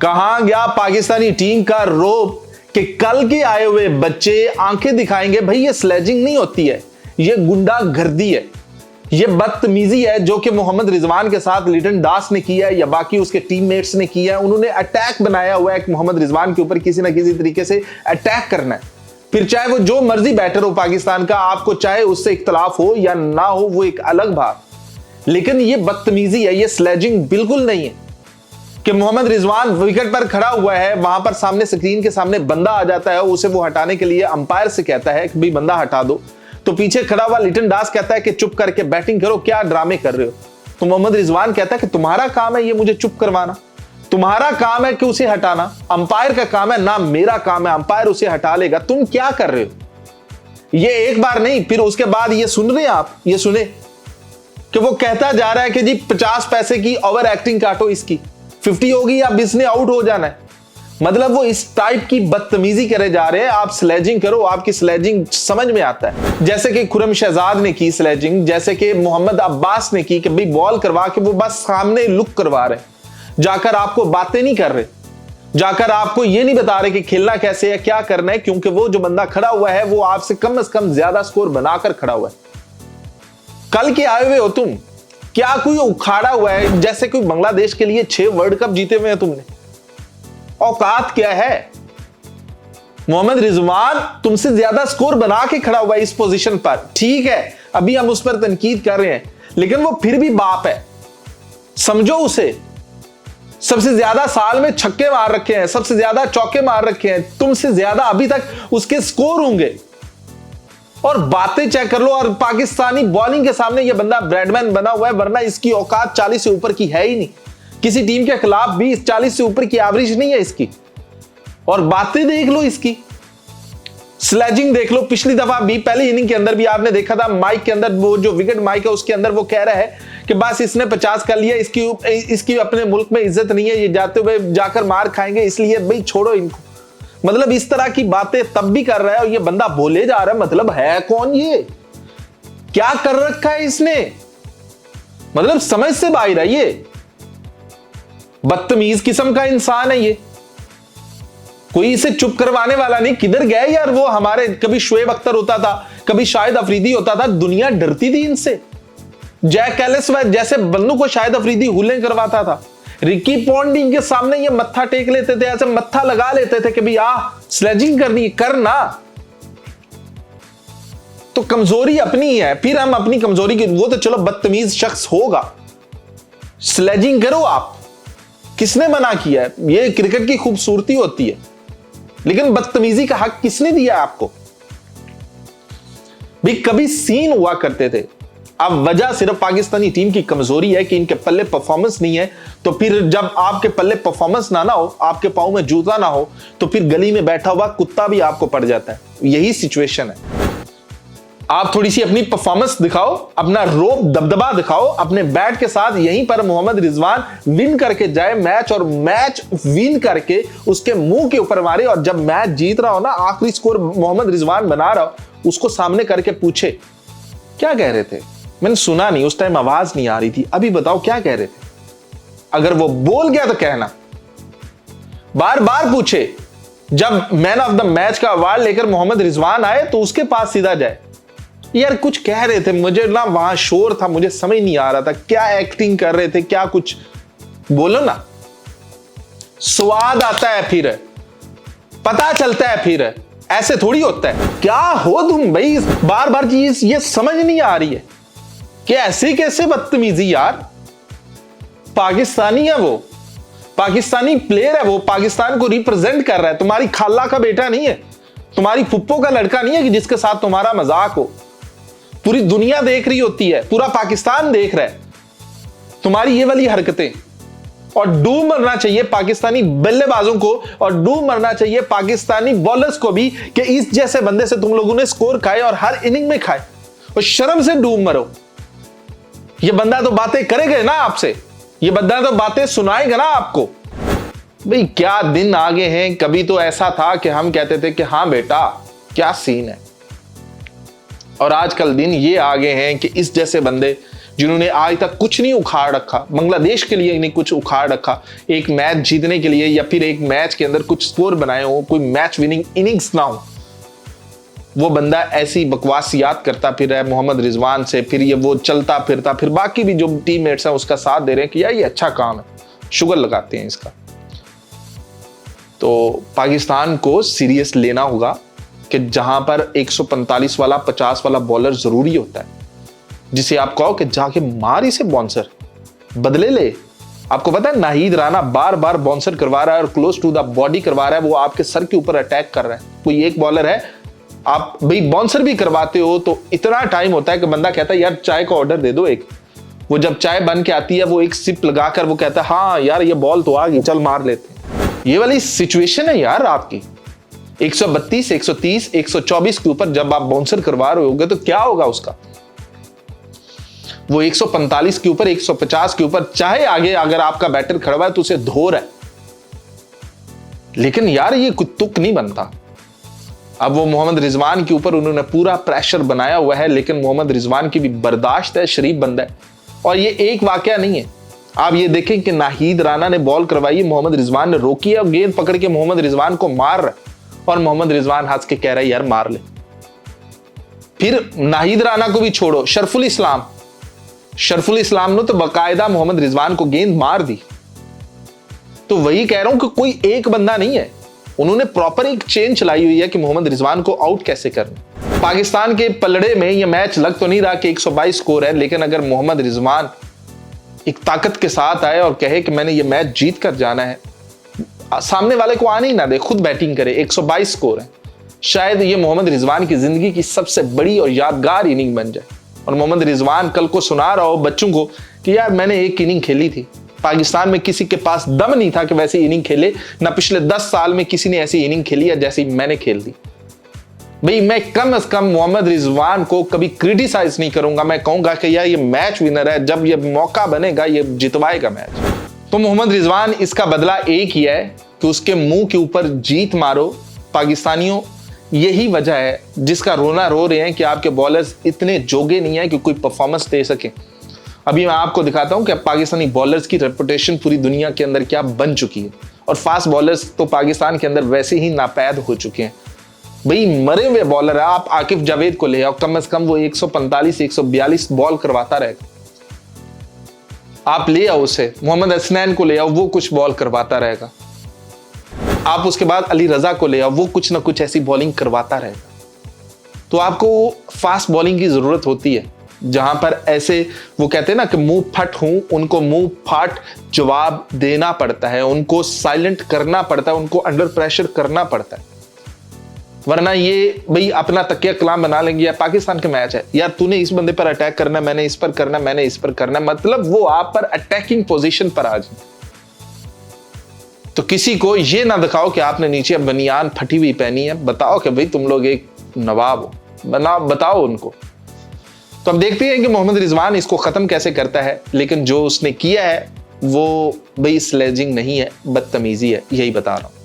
कहां गया पाकिस्तानी टीम का रोब कि कल के आए हुए बच्चे आंखें दिखाएंगे? भाई ये स्लेजिंग नहीं होती है, ये गुंडागर्दी है, ये बदतमीजी है जो कि मोहम्मद रिजवान के साथ लिटन दास ने किया है या बाकी उसके टीममेट्स ने किया है। उन्होंने अटैक बनाया हुआ है मोहम्मद रिजवान के ऊपर, किसी ना किसी तरीके से अटैक करना है, फिर चाहे वो जो मर्जी बैटर हो पाकिस्तान का, आपको चाहे उससे इख्तलाफ हो या ना हो वो एक अलग बात, लेकिन ये बदतमीजी है, ये स्लेजिंग बिल्कुल नहीं है कि मोहम्मद रिजवान विकेट पर खड़ा हुआ है, वहां पर सामने स्क्रीन के सामने बंदा आ जाता है, उसे वो हटाने के लिए अंपायर से कहता है कि भाई बंदा हटा दो, तो पीछे खड़ा हुआ लिटन दास कहता है कि चुप करके बैटिंग करो, क्या ड्रामे कर रहे हो? तो मोहम्मद रिजवान कहता है कि तुम्हारा काम है ये मुझे चुप करवाना, तुम्हारा काम है कि उसे हटाना, अंपायर का काम है ना, मेरा काम है, अंपायर उसे हटा लेगा, तुम क्या कर रहे हो? ये एक बार नहीं, फिर उसके बाद ये सुन रहे हैं आप, ये सुने कि वो कहता जा रहा है कि जी 50 पैसे की ओवर एक्टिंग काटो, इसकी 50 होगी, अब इसने आउट हो जाना है। मतलब वो इस टाइप की बदतमीजी करे जा रहे हैं। आप स्लेजिंग करो, आपकी स्लेजिंग समझ में आता है, जैसे कि खुरम शहजाद ने की स्लेजिंग, जैसे कि मोहम्मद अब्बास ने की कि भाई बॉल करवा के वो बस सामने लुक करवा रहे, जाकर आपको बातें नहीं कर रहे, जाकर आपको ये नहीं बता रहे कि खेलना कैसे है, क्या करना है, क्योंकि वो जो बंदा खड़ा हुआ है वो आपसे कम से कम ज्यादा स्कोर बनाकर खड़ा हुआ है। कल के आए हुए हो तुम, क्या कोई उखाड़ा हुआ है जैसे कोई बांग्लादेश के लिए 6 वर्ल्ड कप जीते हुए हैं तुमने? औकात क्या है? मोहम्मद रिजवान तुमसे ज्यादा स्कोर बना के खड़ा हुआ है इस पोजीशन पर, ठीक है अभी हम उस पर तनकीद कर रहे हैं, लेकिन वो फिर भी बाप है, समझो उसे। सबसे ज्यादा साल में छक्के मार रखे हैं, सबसे ज्यादा चौके मार रखे हैं, तुमसे ज्यादा अभी तक उसके स्कोर होंगे। और बातें चेक कर लो, और पाकिस्तानी बॉलिंग के सामने ये बंदा ब्रैडमैन बना हुआ है, वरना इसकी औकात 40 से ऊपर की है ही नहीं, किसी टीम के खिलाफ भी 40 से ऊपर की एवरेज नहीं है इसकी। और बातें देख लो इसकी, स्लेजिंग देख लो। पिछली दफा भी पहली इनिंग के अंदर भी आपने देखा था, माइक के अंदर वो जो विकेट माइक है उसके अंदर वो कह रहा है कि बस इसने 50 कर लिया, इसकी अपने मुल्क में इज्जत नहीं है, ये जाते हुए जाकर मार खाएंगे, इसलिए भाई छोड़ो इनको। मतलब इस तरह की बातें तब भी कर रहा है और ये बंदा बोले जा रहा है, मतलब है कौन ये? क्या कर रखा है इसने? मतलब समझ से बाहर है, ये बदतमीज किस्म का इंसान है ये, कोई इसे चुप करवाने वाला नहीं। किधर गए यार वो हमारे, कभी शुएब अख्तर होता था, कभी शाहिद अफरीदी होता था, दुनिया डरती थी इनसे। जैक एलिस जैसे बंदों को शाहिद अफरीदी हुलें करवाता था, रिकी पॉन्टिंग के सामने ये मत्था टेक लेते थे, ऐसे मत्था लगा लेते थे कि भाई स्लेजिंग करनी करना। तो कमजोरी अपनी है, फिर हम अपनी कमजोरी की, वो तो चलो बदतमीज शख्स होगा, स्लेजिंग करो आप, किसने मना किया है? ये क्रिकेट की खूबसूरती होती है, लेकिन बदतमीजी का हक किसने दिया आपको? भी कभी सीन हुआ करते थे, अब वजह सिर्फ पाकिस्तानी टीम की कमजोरी है कि इनके पल्ले परफॉर्मेंस नहीं है। तो फिर जब आपके पल्ले परफॉर्मेंस ना हो, आपके पांव में जूता ना हो, तो फिर गली में बैठा हुआ कुत्ता भी आपको पड़ जाता है। यही सिचुएशन है। आप थोड़ी सी अपनी परफॉर्मेंस दिखाओ, अपना रोब दबदबा दिखाओ अपने बैट के साथ, यहीं पर मोहम्मद रिजवान विन करके जाए मैच, और मैच विन करके उसके मुंह के ऊपर मारे, और जब मैच जीत रहा हो ना, आखिरी स्कोर मोहम्मद रिजवान बना रहा हो, उसको सामने करके पूछे क्या कह रहे थे? मैंने सुना नहीं, उस टाइम आवाज नहीं आ रही थी, अभी बताओ क्या कह रहे थे? अगर वो बोल गया तो कहना, बार बार पूछे। जब मैन ऑफ द मैच का अवार्ड लेकर मोहम्मद रिजवान आए तो उसके पास सीधा जाए, यार कुछ कह रहे थे, मुझे ना वहां शोर था, मुझे समझ नहीं आ रहा था क्या एक्टिंग कर रहे थे, क्या कुछ बोलो ना, स्वाद आता है, फिर पता चलता है, फिर ऐसे थोड़ी होता है। क्या हो तुम भाई, बार बार चीज ये समझ नहीं आ रही है कि ऐसे कैसे बदतमीजी यार। पाकिस्तानी है वो, पाकिस्तानी प्लेयर है वो, पाकिस्तान को रिप्रेजेंट कर रहा है, तुम्हारी खाला का बेटा नहीं है, तुम्हारी फुप्पो का लड़का नहीं है कि जिसके साथ तुम्हारा मजाक हो। पूरी दुनिया देख रही होती है, पूरा पाकिस्तान देख रहा है तुम्हारी ये वाली हरकतें। और डूब मरना चाहिए पाकिस्तानी बल्लेबाजों को, और डूब मरना चाहिए पाकिस्तानी बॉलर्स को भी कि इस जैसे बंदे से तुम लोगों ने स्कोर खाए और हर इनिंग में खाए, और शर्म से डूब मरो। ये बंदा तो बातें करेगा ना आपसे, ये बंदा तो बातें सुनाएगा ना आपको। भाई क्या दिन आगे हैं, कभी तो ऐसा था कि हम कहते थे कि हाँ बेटा क्या सीन है, और आजकल दिन ये आगे हैं कि इस जैसे बंदे जिन्होंने आज तक कुछ नहीं उखाड़ रखा, बांग्लादेश के लिए नहीं कुछ उखाड़ रखा, एक मैच जीतने के लिए या फिर एक मैच के अंदर कुछ स्कोर बनाए हो, कोई मैच विनिंग इनिंग्स ना हो, वो बंदा ऐसी बकवास याद करता फिर रहा है मोहम्मद रिजवान से, फिर ये वो चलता फिरता, फिर बाकी भी जो टीममेट्स हैं उसका साथ दे रहे हैं कि यार ये अच्छा काम है, शुगर लगाते हैं इसका। तो पाकिस्तान को सीरियस लेना होगा कि जहां पर 145 वाला 50 वाला बॉलर जरूरी होता है, जिसे आप कहो कि जाके मार इसे बाउंसर, बदले ले। आपको पता है नाहीद राना बार बार बाउंसर करवा रहा है और क्लोज टू द बॉडी करवा रहा है, वो आपके सर के ऊपर अटैक कर रहा है। कोई एक बॉलर है, आप भाई बाउंसर भी करवाते हो तो इतना टाइम होता है कि बंदा कहता है यार चाय का ऑर्डर दे दो एक। वो जब चाय बन के आती है वो एक सिप लगाकर वो कहता है हाँ यार ये बॉल तो आ गई, चल मार लेते हैं। ये वाली सिचुएशन है यार आपकी। 132, 130, 124 के ऊपर जब आप बाउंसर करवा रहे होगे तो क्या होगा उसका। वो 145 के ऊपर, 150 के ऊपर, चाहे आगे अगर आपका बैटर खड़ा है तो उसे धो रहा है, लेकिन यार ये तुक नहीं बनता। अब वो मोहम्मद रिजवान के ऊपर उन्होंने पूरा प्रेशर बनाया हुआ है, लेकिन मोहम्मद रिजवान की भी बर्दाश्त है, शरीफ बंदा है। और ये एक वाकया नहीं है, आप ये देखें कि नाहीद राना ने बॉल करवाई, मोहम्मद रिजवान ने रोकी है और गेंद पकड़ के मोहम्मद रिजवान को मार रहा है और मोहम्मद रिजवान हंस के कह रहा है यार मार ले। फिर नाहीद राना को भी छोड़ो, शरफुल इस्लाम ने तो बाकायदा मोहम्मद रिजवान को गेंद मार दी। तो वही कह रहा हूं कि कोई एक बंदा नहीं है, उन्होंने प्रॉपर एक चेन चलाई हुई है कि मोहम्मद रिजवान को आउट कैसे करना। पाकिस्तान के पलड़े में यह मैच लग तो नहीं रहा कि 122 स्कोर है, लेकिन अगर मोहम्मद रिजवान एक ताकत के साथ आए और कहे कि मैंने ये मैच जीत कर जाना है, सामने वाले को आने ही ना दे, खुद बैटिंग करे, 122 स्कोर है, शायद ये मोहम्मद रिजवान की जिंदगी की सबसे बड़ी और यादगार इनिंग बन जाए। और मोहम्मद रिजवान कल को सुना रहा हो बच्चों को कि यार मैंने एक इनिंग खेली थी, पाकिस्तान में किसी के पास दम नहीं था कि वैसी इनिंग खेले, ना पिछले 10 साल में किसी ने ऐसी इनिंग खेली है जैसी मैंने खेल दी। भाई मैं कम से कम मोहम्मद रिजवान को कभी क्रिटिसाइज नहीं करूंगा, मैं कहूंगा कि यार ये मैच विनर है, जब ये मौका बनेगा ये जितवाएगा मैच। तो मोहम्मद रिजवान इसका बदला एक ही है कि उसके मुंह के ऊपर जीत मारो। पाकिस्तानियों, यही वजह है जिसका रोना रो रहे हैं कि आपके बॉलर्स इतने जोगे नहीं है कि कोई परफॉर्मेंस दे सके। अभी मैं आपको दिखाता हूं कि पाकिस्तानी बॉलर्स की रेपुटेशन पूरी दुनिया के अंदर क्या बन चुकी है, और फास्ट बॉलर्स तो पाकिस्तान के अंदर वैसे ही नापैद हो चुके हैं। भाई मरे हुए बॉलर है, आप आकिफ जावेद को ले आओ, कम से कम वो 145, 142 बॉल करवाता रहेगा। आप ले आओ उसे, मोहम्मद हसनैन को ले आओ, वो कुछ बॉल करवाता रहेगा। आप उसके बाद अली रजा को ले आओ, वो कुछ ना कुछ ऐसी बॉलिंग करवाता रहेगा। तो आपको फास्ट बॉलिंग की जरूरत होती है, जहां पर ऐसे वो कहते हैं ना कि मुंह फट हूं, उनको मुंह फाट जवाब देना पड़ता है, उनको साइलेंट करना पड़ता है, उनको अंडर प्रेशर करना पड़ता है। वरना ये भाई अपना तकिया कलाम बना लेंगे, यार पाकिस्तान का मैच है, यार तूने इस बंदे पर अटैक करना, मैंने इस पर करना, मैंने इस पर करना, मतलब वो आप पर अटैकिंग पोजीशन पर आ जाए। तो किसी को ये ना दिखाओ कि आपने नीचे बनियान फटी हुई पहनी है, बताओ कि भाई तुम लोग एक नवाब हो, बताओ उनको। तो अब देखते हैं कि मोहम्मद रिजवान इसको खत्म कैसे करता है, लेकिन जो उसने किया है वो भाई स्लेजिंग नहीं है, बदतमीजी है, यही बता रहा हूं।